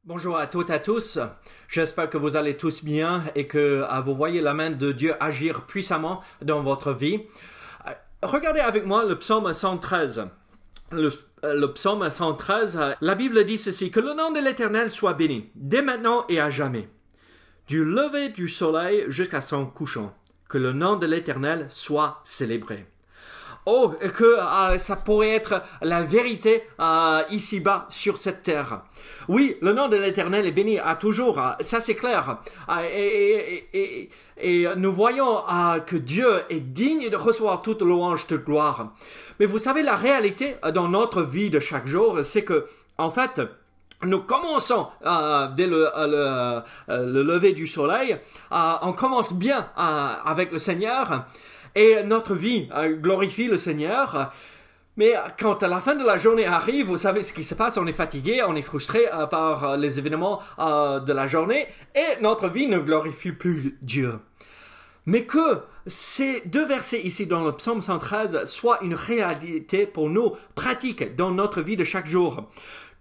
Bonjour à toutes et à tous, j'espère que vous allez tous bien et que vous voyez la main de Dieu agir puissamment dans votre vie. Regardez avec moi le psaume 113. Le psaume 113, la Bible dit ceci, que le nom de l'Éternel soit béni, dès maintenant et à jamais, du lever du soleil jusqu'à son couchant, que le nom de l'Éternel soit célébré. Oh, que ça pourrait être la vérité ici-bas sur cette terre. Oui, le nom de l'Éternel est béni à toujours, ça c'est clair. Et nous voyons que Dieu est digne de recevoir toute louange, toute gloire. Mais vous savez, la réalité dans notre vie de chaque jour, c'est que, en fait, nous commençons dès le lever du soleil, on commence bien avec le Seigneur, et notre vie glorifie le Seigneur. Mais quand la fin de la journée arrive, vous savez ce qui se passe, on est fatigué, on est frustré par les événements de la journée, et notre vie ne glorifie plus Dieu. Mais que ces deux versets ici dans le psaume 113 soient une réalité pour nous, pratique dans notre vie de chaque jour.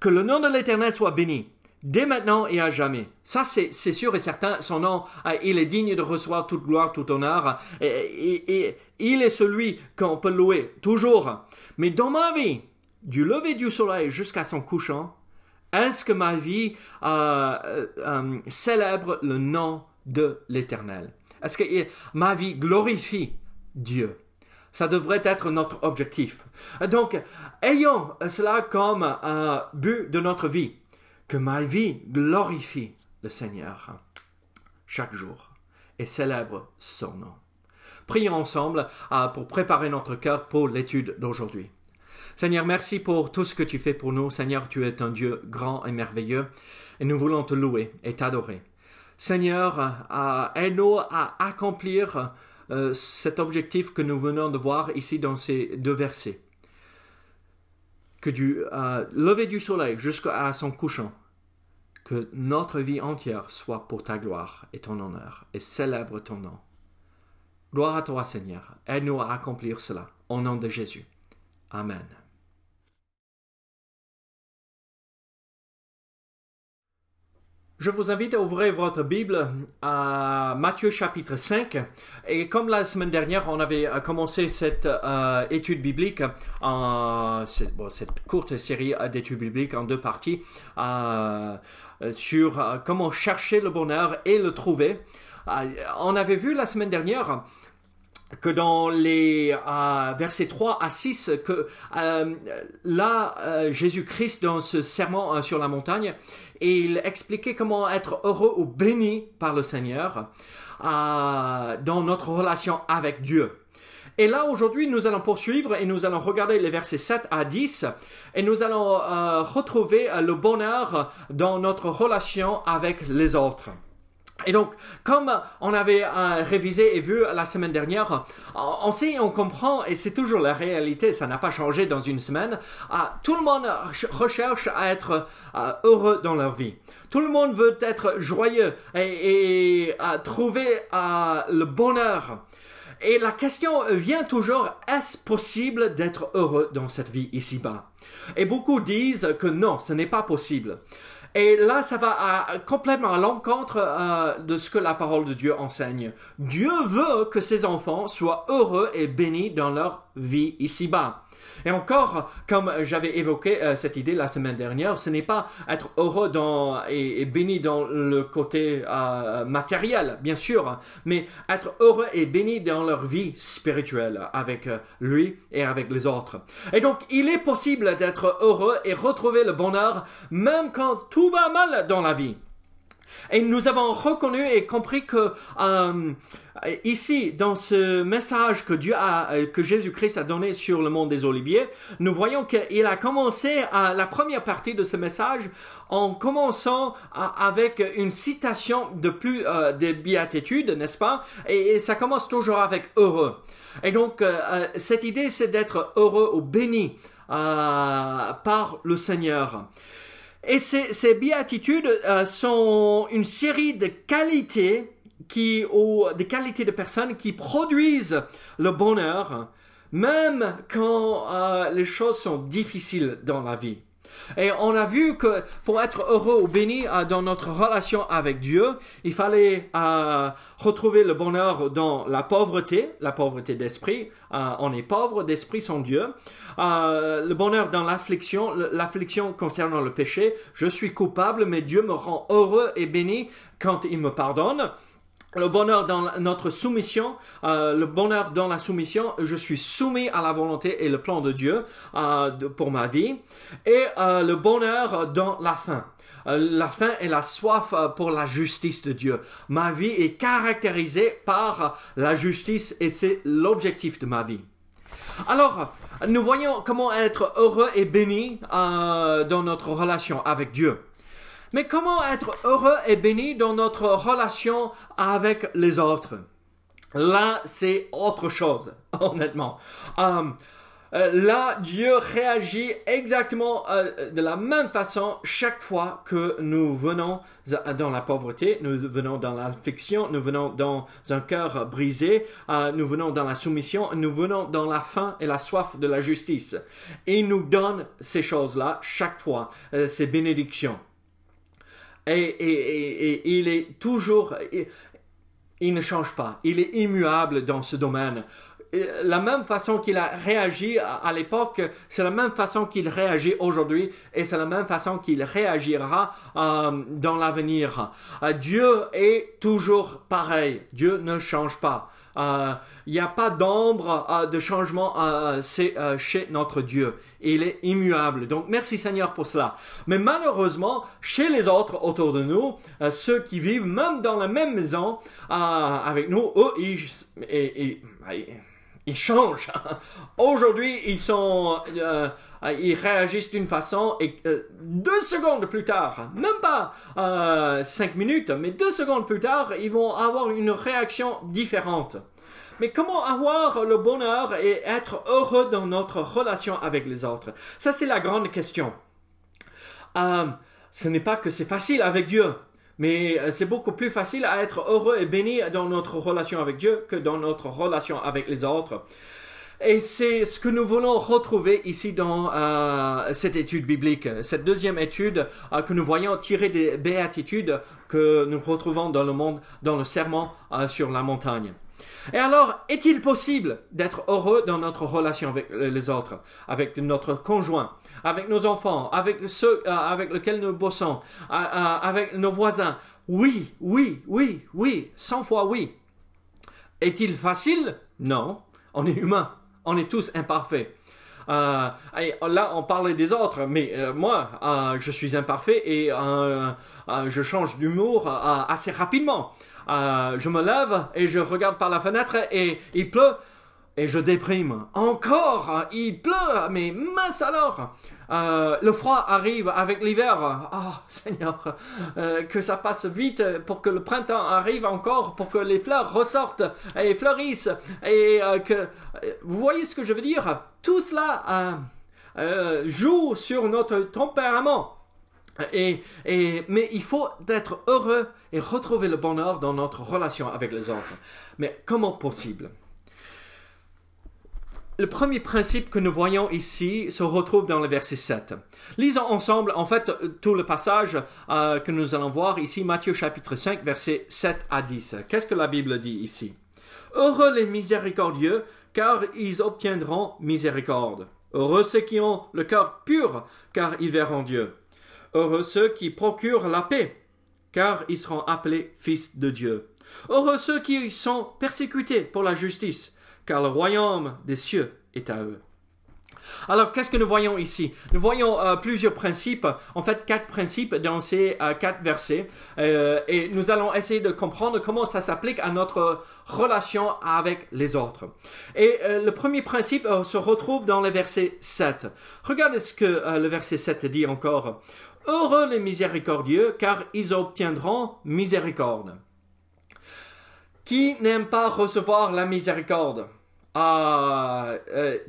Que le nom de l'Éternel soit béni, dès maintenant et à jamais. Ça, c'est sûr et certain. Son nom, il est digne de recevoir toute gloire, tout honneur. Et il est celui qu'on peut louer toujours. Mais dans ma vie, du lever du soleil jusqu'à son couchant, est-ce que ma vie célèbre le nom de l'Éternel? Est-ce que ma vie glorifie Dieu? Ça devrait être notre objectif. Donc, ayons cela comme but de notre vie. Que ma vie glorifie le Seigneur chaque jour et célèbre son nom. Prions ensemble pour préparer notre cœur pour l'étude d'aujourd'hui. Seigneur, merci pour tout ce que tu fais pour nous. Seigneur, tu es un Dieu grand et merveilleux et nous voulons te louer et t'adorer. Seigneur, aide-nous à accomplir cet objectif que nous venons de voir ici dans ces deux versets. Que du lever du soleil jusqu'à son couchant, que notre vie entière soit pour ta gloire et ton honneur, et célèbre ton nom. Gloire à toi, Seigneur. Aide-nous à accomplir cela, au nom de Jésus. Amen. Je vous invite à ouvrir votre Bible à Matthieu chapitre 5. Et comme la semaine dernière, on avait commencé cette étude biblique, cette courte série d'études bibliques en deux parties, sur comment chercher le bonheur et le trouver. On avait vu la semaine dernière que dans les versets 3 à 6, que Jésus-Christ, dans ce sermon sur la montagne, il expliquait comment être heureux ou béni par le Seigneur dans notre relation avec Dieu. Et là, aujourd'hui, nous allons poursuivre et nous allons regarder les versets 7 à 10 et nous allons retrouver le bonheur dans notre relation avec les autres. Et donc, comme on avait révisé et vu la semaine dernière, on sait et on comprend, et c'est toujours la réalité, ça n'a pas changé dans une semaine, tout le monde recherche à être heureux dans leur vie. Tout le monde veut être joyeux et trouver le bonheur. Et la question vient toujours, est-ce possible d'être heureux dans cette vie ici-bas? Et beaucoup disent que non, ce n'est pas possible. Et là, ça va complètement à l'encontre de ce que la parole de Dieu enseigne. Dieu veut que ses enfants soient heureux et bénis dans leur vie ici-bas. Et encore, comme j'avais évoqué cette idée la semaine dernière, ce n'est pas être heureux et béni dans le côté matériel, bien sûr, mais être heureux et béni dans leur vie spirituelle avec lui et avec les autres. Et donc, il est possible d'être heureux et retrouver le bonheur même quand tout va mal dans la vie. Et nous avons reconnu et compris que ici, dans ce message que Jésus-Christ a donné sur le mont des Oliviers, nous voyons qu'il a commencé la première partie de ce message en commençant avec une citation des béatitudes, n'est-ce pas? Et ça commence toujours avec heureux. Et donc, cette idée, c'est d'être heureux ou béni par le Seigneur. Et ces béatitudes sont une série de qualités des qualités de personnes qui produisent le bonheur, même quand les choses sont difficiles dans la vie. Et on a vu que pour être heureux ou béni dans notre relation avec Dieu, il fallait retrouver le bonheur dans la pauvreté d'esprit. On est pauvre d'esprit sans Dieu. Le bonheur dans l'affliction concernant le péché. Je suis coupable, mais Dieu me rend heureux et béni quand il me pardonne. Le bonheur dans notre soumission, le bonheur dans la soumission, je suis soumis à la volonté et le plan de Dieu pour ma vie. Et le bonheur dans la faim. La faim et la soif pour la justice de Dieu. Ma vie est caractérisée par la justice et c'est l'objectif de ma vie. Alors, nous voyons comment être heureux et béni dans notre relation avec Dieu. Mais comment être heureux et béni dans notre relation avec les autres? Là, c'est autre chose, honnêtement. Là, Dieu réagit exactement de la même façon chaque fois que nous venons dans la pauvreté, nous venons dans l'affliction, nous venons dans un cœur brisé, nous venons dans la soumission, nous venons dans la faim et la soif de la justice. Et il nous donne ces choses-là chaque fois, ces bénédictions. Et il est toujours, il ne change pas, il est immuable dans ce domaine. La même façon qu'il a réagi à l'époque, c'est la même façon qu'il réagit aujourd'hui et c'est la même façon qu'il réagira dans l'avenir. Dieu est toujours pareil, Dieu ne change pas. Il n'y a pas d'ombre de changement chez notre Dieu. Il est immuable. Donc, merci Seigneur pour cela. Mais malheureusement, chez les autres autour de nous, ceux qui vivent même dans la même maison avec nous, eux, ils changent. Aujourd'hui, ils réagissent d'une façon et 2 secondes plus tard, même pas 5 minutes, mais 2 secondes plus tard, ils vont avoir une réaction différente. Mais comment avoir le bonheur et être heureux dans notre relation avec les autres? Ça, c'est la grande question. Ce n'est pas que c'est facile avec Dieu. Mais c'est beaucoup plus facile à être heureux et béni dans notre relation avec Dieu que dans notre relation avec les autres. Et c'est ce que nous voulons retrouver ici dans cette étude biblique, cette deuxième étude que nous voyons tirée des béatitudes que nous retrouvons dans le monde, dans le sermon sur la montagne. Et alors, est-il possible d'être heureux dans notre relation avec les autres, avec notre conjoint, avec nos enfants, avec ceux avec lesquels nous bossons, avec nos voisins? Oui, 100 fois oui. Est-il facile? Non, on est humain, on est tous imparfaits. Là, on parlait des autres, mais moi, je suis imparfait et je change d'humour assez rapidement. Je me lève et je regarde par la fenêtre et il pleut et je déprime. Encore, il pleut, mais mince alors. Le froid arrive avec l'hiver. Oh Seigneur, que ça passe vite pour que le printemps arrive encore, pour que les fleurs ressortent et fleurissent. Et vous voyez ce que je veux dire? Tout cela joue sur notre tempérament. Mais il faut être heureux et retrouver le bonheur dans notre relation avec les autres. Mais comment possible? Le premier principe que nous voyons ici se retrouve dans le verset 7. Lisons ensemble, en fait, tout le passage que nous allons voir ici, Matthieu chapitre 5, versets 7 à 10. Qu'est-ce que la Bible dit ici? « Heureux les miséricordieux, car ils obtiendront miséricorde. Heureux ceux qui ont le cœur pur, car ils verront Dieu. Heureux ceux qui procurent la paix, car ils seront appelés fils de Dieu. Heureux ceux qui sont persécutés pour la justice, car le royaume des cieux est à eux. » Alors, qu'est-ce que nous voyons ici? Nous voyons plusieurs principes, en fait 4 principes dans ces 4 versets, et nous allons essayer de comprendre comment ça s'applique à notre relation avec les autres. Et le premier principe se retrouve dans le verset 7. Regardez ce que le verset 7 dit encore. « Heureux les miséricordieux, car ils obtiendront miséricorde. » Qui n'aime pas recevoir la miséricorde?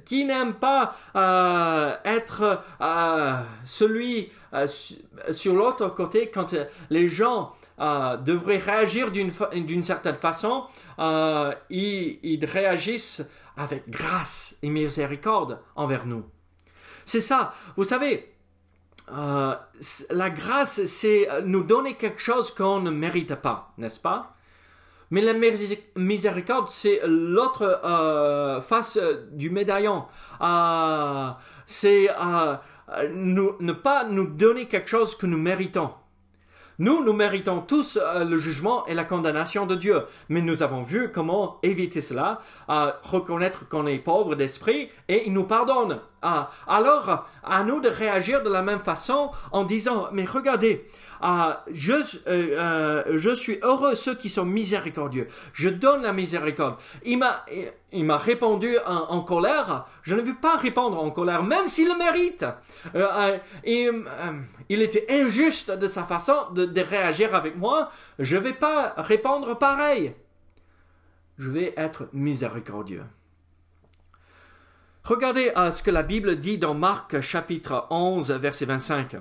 Qui n'aime pas être celui sur l'autre côté quand les gens devraient réagir d'une certaine façon, ils réagissent avec grâce et miséricorde envers nous. C'est ça, vous savez, la grâce, c'est nous donner quelque chose qu'on ne mérite pas, n'est-ce pas? Mais la miséricorde, c'est l'autre face du médaillon. C'est ne pas nous donner quelque chose que nous méritons. Nous méritons tous le jugement et la condamnation de Dieu. Mais nous avons vu comment éviter cela, reconnaître qu'on est pauvre d'esprit et il nous pardonne. Alors, à nous de réagir de la même façon en disant, mais regardez, je suis heureux ceux qui sont miséricordieux. Je donne la miséricorde. Il m'a répondu en colère. Je ne veux pas répondre en colère, même s'il le mérite. Il était injuste de sa façon de réagir avec moi. Je ne vais pas répondre pareil. Je vais être miséricordieux. Regardez ce que la Bible dit dans Marc chapitre 11, verset 25.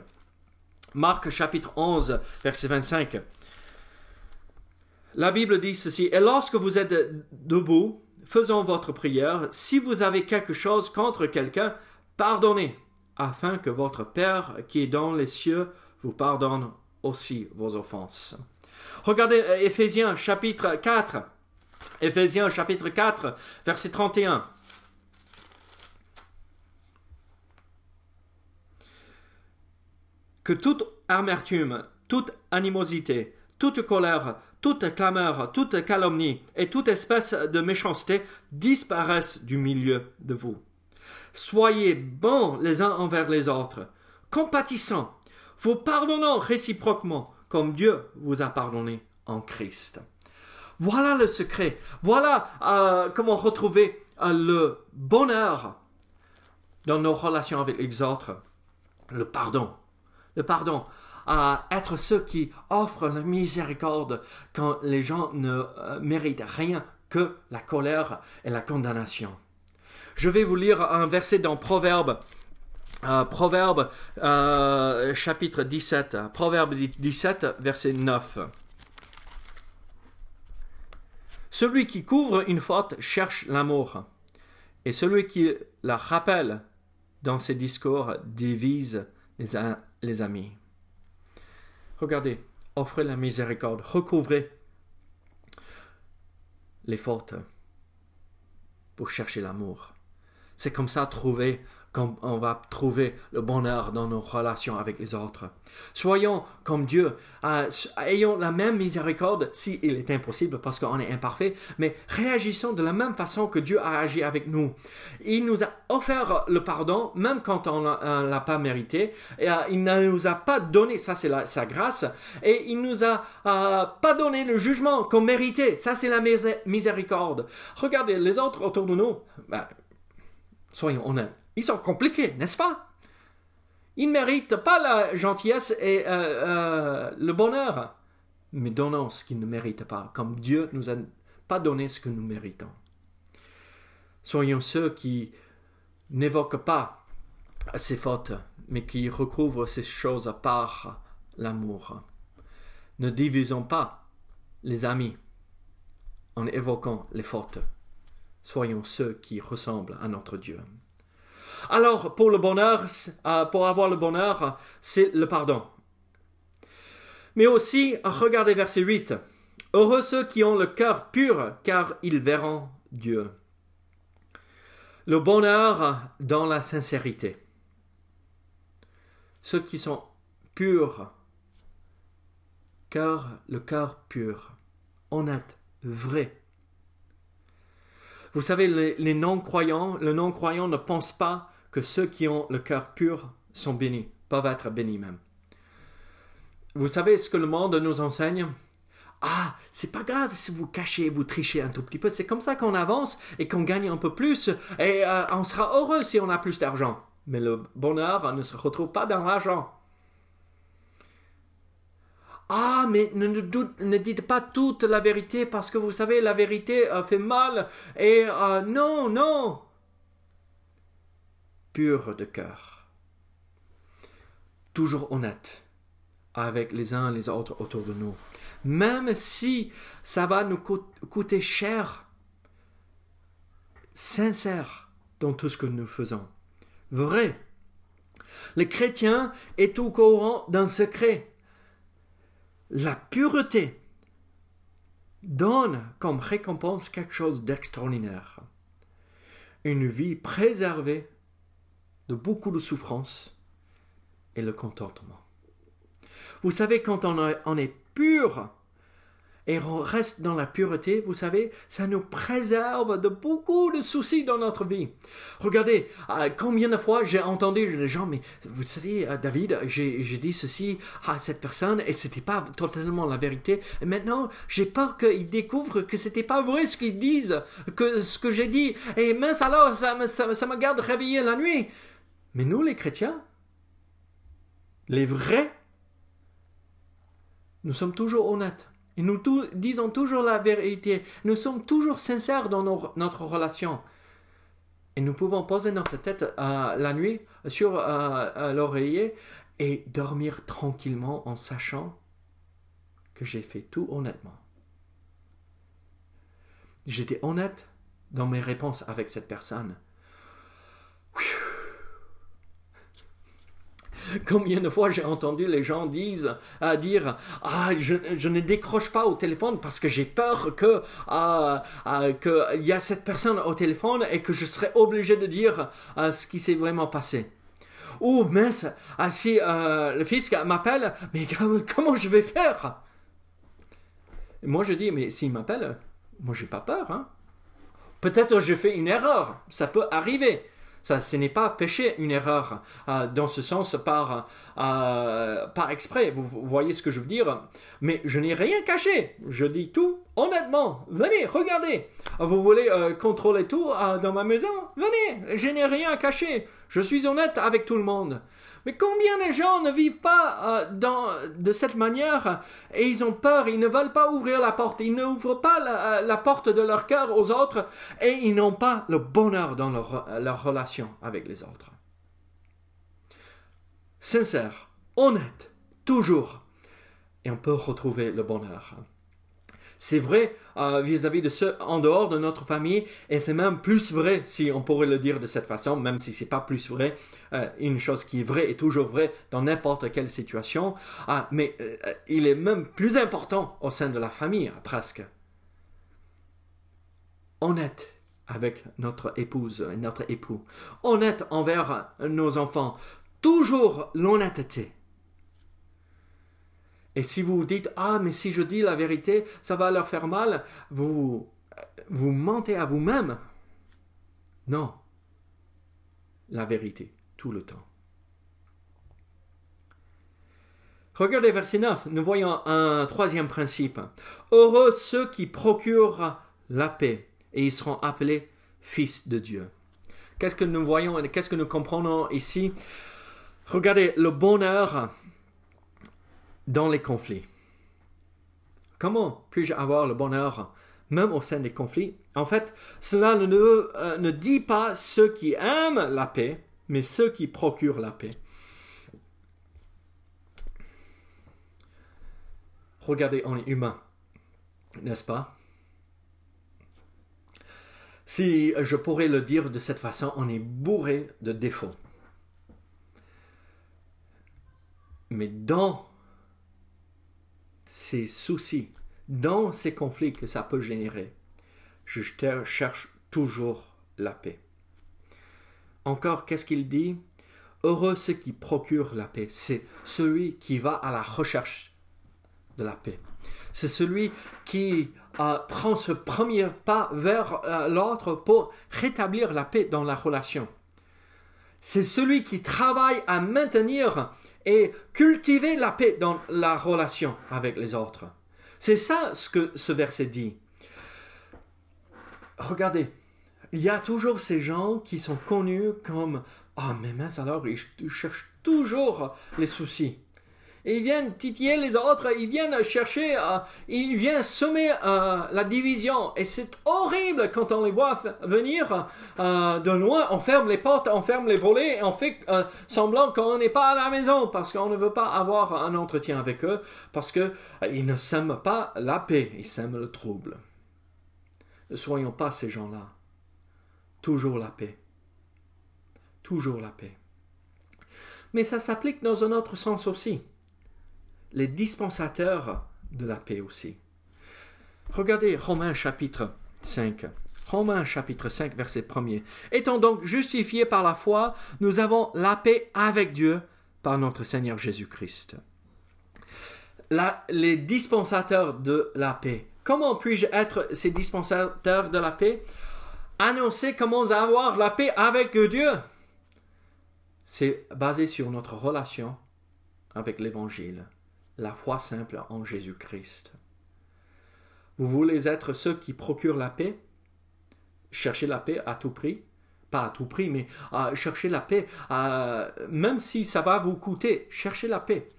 Marc chapitre 11, verset 25. La Bible dit ceci, « Et lorsque vous êtes debout, faisons votre prière. Si vous avez quelque chose contre quelqu'un, pardonnez, afin que votre Père qui est dans les cieux vous pardonne aussi vos offenses. » Regardez Éphésiens chapitre 4. Éphésiens chapitre 4, verset 31. Que toute amertume, toute animosité, toute colère, toute clameur, toute calomnie et toute espèce de méchanceté disparaissent du milieu de vous. Soyez bons les uns envers les autres, compatissants, vous pardonnant réciproquement, comme Dieu vous a pardonné en Christ. Voilà le secret. Voilà comment retrouver le bonheur dans nos relations avec les autres. Le pardon. Le pardon, être ceux qui offrent la miséricorde quand les gens ne méritent rien que la colère et la condamnation. Je vais vous lire un verset dans Proverbe chapitre 17, Proverbe 17, verset 9. Celui qui couvre une faute cherche l'amour, et celui qui la rappelle dans ses discours divise les amis. Regardez, offrez la miséricorde, recouvrez les fautes pour chercher l'amour. C'est comme ça qu'on va trouver le bonheur dans nos relations avec les autres. Soyons comme Dieu, ayons la même miséricorde, si il est impossible parce qu'on est imparfait, mais réagissons de la même façon que Dieu a agi avec nous. Il nous a offert le pardon, même quand on ne l'a pas mérité. Et, il ne nous a pas donné, ça c'est sa grâce, et il nous a pas donné le jugement qu'on méritait. Ça c'est la miséricorde. Regardez les autres autour de nous. Soyons honnêtes. Ils sont compliqués, n'est-ce pas? Ils ne méritent pas la gentillesse et le bonheur. Mais donnons ce qu'ils ne méritent pas, comme Dieu ne nous a pas donné ce que nous méritons. Soyons ceux qui n'évoquent pas ces fautes, mais qui recouvrent ces choses par l'amour. Ne divisons pas les amis en évoquant les fautes. Soyons ceux qui ressemblent à notre Dieu. Alors, pour le bonheur, pour avoir le bonheur, c'est le pardon. Mais aussi, regardez verset 8. Heureux ceux qui ont le cœur pur, car ils verront Dieu. Le bonheur dans la sincérité. Ceux qui sont purs, car le cœur pur, honnête, vrai. Vous savez, les non-croyants, le non-croyant ne pense pas que ceux qui ont le cœur pur sont bénis, peuvent être bénis même. Vous savez ce que le monde nous enseigne? C'est pas grave si vous cachez, vous trichez un tout petit peu. C'est comme ça qu'on avance et qu'on gagne un peu plus. Et on sera heureux si on a plus d'argent. Mais le bonheur ne se retrouve pas dans l'argent. Mais ne dites pas toute la vérité parce que vous savez, la vérité fait mal. Et non. Pur de cœur. Toujours honnête avec les uns et les autres autour de nous. Même si ça va nous coûter cher. Sincère dans tout ce que nous faisons. Vrai. Le chrétien est au courant d'un secret. La pureté donne comme récompense quelque chose d'extraordinaire. Une vie préservée de beaucoup de souffrance et le contentement. Vous savez, quand on est pur et on reste dans la pureté, vous savez, ça nous préserve de beaucoup de soucis dans notre vie. Regardez, combien de fois j'ai entendu les gens, mais vous savez, David, j'ai dit ceci à cette personne et c'était pas totalement la vérité. Et maintenant, j'ai peur qu'ils découvrent que c'était pas vrai ce qu'ils disent, que ce que j'ai dit. Et mince alors, ça me garde réveillé la nuit. Mais nous, les chrétiens, les vrais, nous sommes toujours honnêtes. Et nous disons toujours la vérité. Nous sommes toujours sincères dans notre relation. Et nous pouvons poser notre tête la nuit sur l'oreiller et dormir tranquillement en sachant que j'ai fait tout honnêtement. J'étais honnête dans mes réponses avec cette personne. Combien de fois j'ai entendu les gens dire je ne décroche pas au téléphone parce que j'ai peur que y a cette personne au téléphone et que je serai obligé de dire ce qui s'est vraiment passé. Ou mince, si le fils m'appelle, mais comment je vais faire? Et moi je dis, mais s'il m'appelle, moi j'ai pas peur. Hein? Peut-être je fais une erreur, ça peut arriver. Ça, ce n'est pas péché, une erreur, dans ce sens, par exprès. Vous voyez ce que je veux dire? Mais je n'ai rien caché. Je dis tout honnêtement. Venez, regardez. Vous voulez contrôler tout dans ma maison? Venez, je n'ai rien caché. Je suis honnête avec tout le monde. Mais combien de gens ne vivent pas de cette manière et ils ont peur, ils ne veulent pas ouvrir la porte, ils n'ouvrent pas la porte de leur cœur aux autres et ils n'ont pas le bonheur dans leur relation avec les autres. Sincère, honnête, toujours. Et on peut retrouver le bonheur. C'est vrai vis-à-vis de ceux en dehors de notre famille et c'est même plus vrai si on pourrait le dire de cette façon, même si c'est pas plus vrai. Une chose qui est vraie est toujours vraie dans n'importe quelle situation, mais il est même plus important au sein de la famille, presque. Honnête avec notre épouse et notre époux. Honnête envers nos enfants. Toujours l'honnêteté. Et si vous vous dites, mais si je dis la vérité, ça va leur faire mal, vous mentez à vous-même. Non. La vérité, tout le temps. Regardez verset 9, nous voyons un troisième principe. Heureux ceux qui procurent la paix, et ils seront appelés fils de Dieu. Qu'est-ce que nous voyons et qu'est-ce que nous comprenons ici? Regardez le bonheur dans les conflits. Comment puis-je avoir le bonheur même au sein des conflits? En fait, cela ne dit pas ceux qui aiment la paix, mais ceux qui procurent la paix. Regardez, on est humain, n'est-ce pas? Si je pourrais le dire de cette façon, on est bourré de défauts. Mais dans ces soucis, dans ces conflits que ça peut générer, je cherche toujours la paix. Encore, qu'est-ce qu'il dit? Heureux ceux qui procurent la paix. C'est celui qui va à la recherche de la paix. C'est celui qui prend ce premier pas vers l'autre pour rétablir la paix dans la relation. C'est celui qui travaille à maintenir et cultiver la paix dans la relation avec les autres. C'est ça ce que ce verset dit. Regardez, il y a toujours ces gens qui sont connus comme « mais mince alors, ils cherchent toujours les soucis. » Et ils viennent titiller les autres, ils viennent chercher, ils viennent semer la division. Et c'est horrible quand on les voit venir de loin. On ferme les portes, on ferme les volets et on fait semblant qu'on n'est pas à la maison parce qu'on ne veut pas avoir un entretien avec eux parce qu'ils ne sèment pas la paix, ils sèment le trouble. Ne soyons pas ces gens-là. Toujours la paix. Toujours la paix. Mais ça s'applique dans un autre sens aussi. Les dispensateurs de la paix aussi. Regardez Romains chapitre 5. Romains chapitre 5, verset 1er. Étant donc justifiés par la foi, nous avons la paix avec Dieu par notre Seigneur Jésus-Christ. Les dispensateurs de la paix. Comment puis-je être ces dispensateurs de la paix? Annoncer comment avoir la paix avec Dieu. C'est basé sur notre relation avec l'Évangile, la foi simple en Jésus-Christ. Vous voulez être ceux qui procurent la paix? Cherchez la paix à tout prix. Pas à tout prix, mais cherchez la paix. Même si ça va vous coûter, cherchez la paix.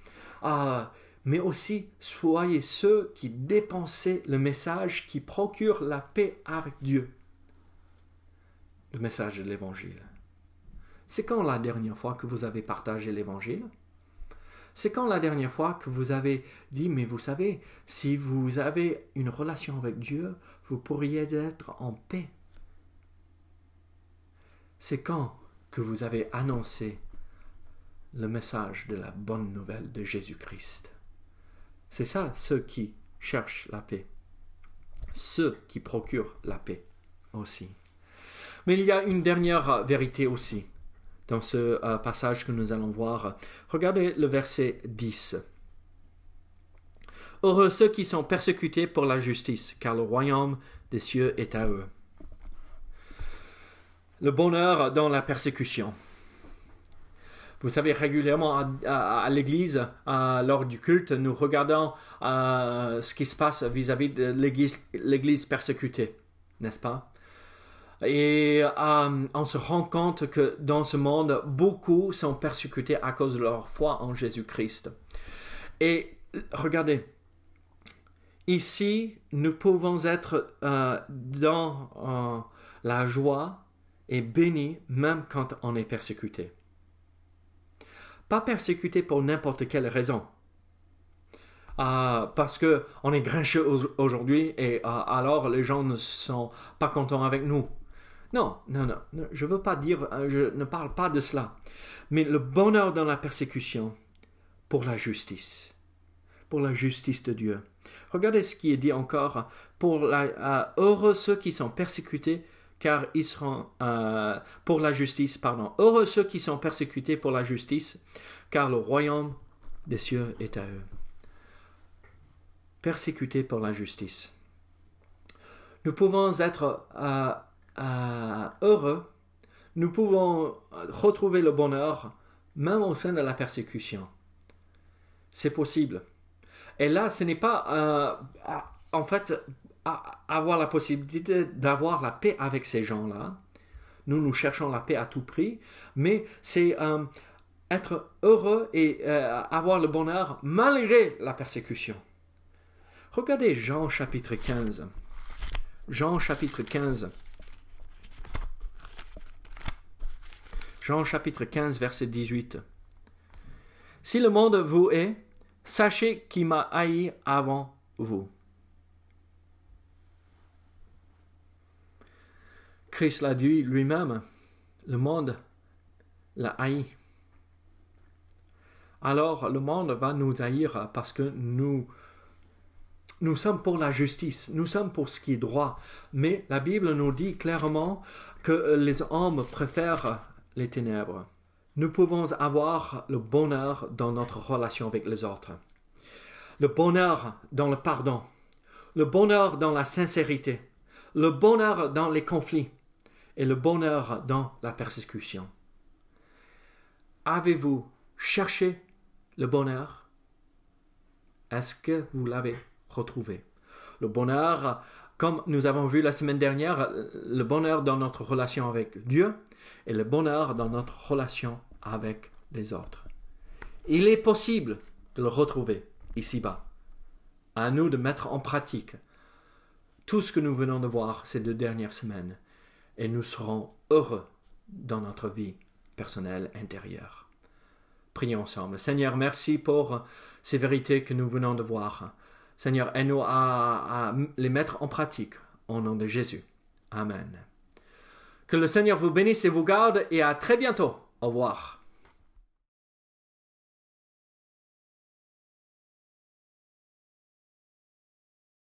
Mais aussi, soyez ceux qui dépensez le message qui procure la paix avec Dieu. Le message de l'Évangile. C'est quand la dernière fois que vous avez partagé l'Évangile? C'est quand la dernière fois que vous avez dit, mais vous savez, si vous avez une relation avec Dieu, vous pourriez être en paix. C'est quand que vous avez annoncé le message de la bonne nouvelle de Jésus-Christ. C'est ça, ceux qui cherchent la paix. Ceux qui procurent la paix aussi. Mais il y a une dernière vérité aussi dans ce passage que nous allons voir. Regardez le verset 10. Heureux ceux qui sont persécutés pour la justice, car le royaume des cieux est à eux. Le bonheur dans la persécution. Vous savez, régulièrement à l'église, lors du culte, nous regardons ce qui se passe vis-à-vis de l'église persécutée, n'est-ce pas? Et on se rend compte que dans ce monde, beaucoup sont persécutés à cause de leur foi en Jésus-Christ. Et regardez, ici, nous pouvons être dans la joie et bénis même quand on est persécuté. Pas persécuté pour n'importe quelle raison. Parce qu'on est grincheux aujourd'hui et alors les gens ne sont pas contents avec nous. Non, je veux pas dire, je ne parle pas de cela. Mais le bonheur dans la persécution pour la justice de Dieu. Regardez ce qui est dit encore, heureux ceux qui sont persécutés, car ils seront pour la justice, heureux ceux qui sont persécutés pour la justice, car le royaume des cieux est à eux. Persécutés pour la justice. Nous pouvons être heureux, nous pouvons retrouver le bonheur même au sein de la persécution. C'est possible. Et là, ce n'est pas avoir la possibilité d'avoir la paix avec ces gens-là. Nous cherchons la paix à tout prix, mais c'est être heureux et avoir le bonheur malgré la persécution. Regardez Jean chapitre 15. Jean chapitre 15. Jean chapitre 15, verset 18. Si le monde vous hait, sachez qu'il m'a haï avant vous. Christ l'a dit lui-même, le monde l'a haï. Alors le monde va nous haïr parce que nous sommes pour la justice, nous sommes pour ce qui est droit. Mais la Bible nous dit clairement que les hommes préfèrent les ténèbres. Nous pouvons avoir le bonheur dans notre relation avec les autres. Le bonheur dans le pardon. Le bonheur dans la sincérité. Le bonheur dans les conflits. Et le bonheur dans la persécution. Avez-vous cherché le bonheur? Est-ce que vous l'avez retrouvé? Le bonheur, comme nous avons vu la semaine dernière, le bonheur dans notre relation avec Dieu et le bonheur dans notre relation avec les autres. Il est possible de le retrouver ici-bas. À nous de mettre en pratique tout ce que nous venons de voir ces 2 dernières semaines et nous serons heureux dans notre vie personnelle intérieure. Prions ensemble. Seigneur, merci pour ces vérités que nous venons de voir. Seigneur, aide-nous à les mettre en pratique au nom de Jésus. Amen. Que le Seigneur vous bénisse et vous garde et à très bientôt. Au revoir.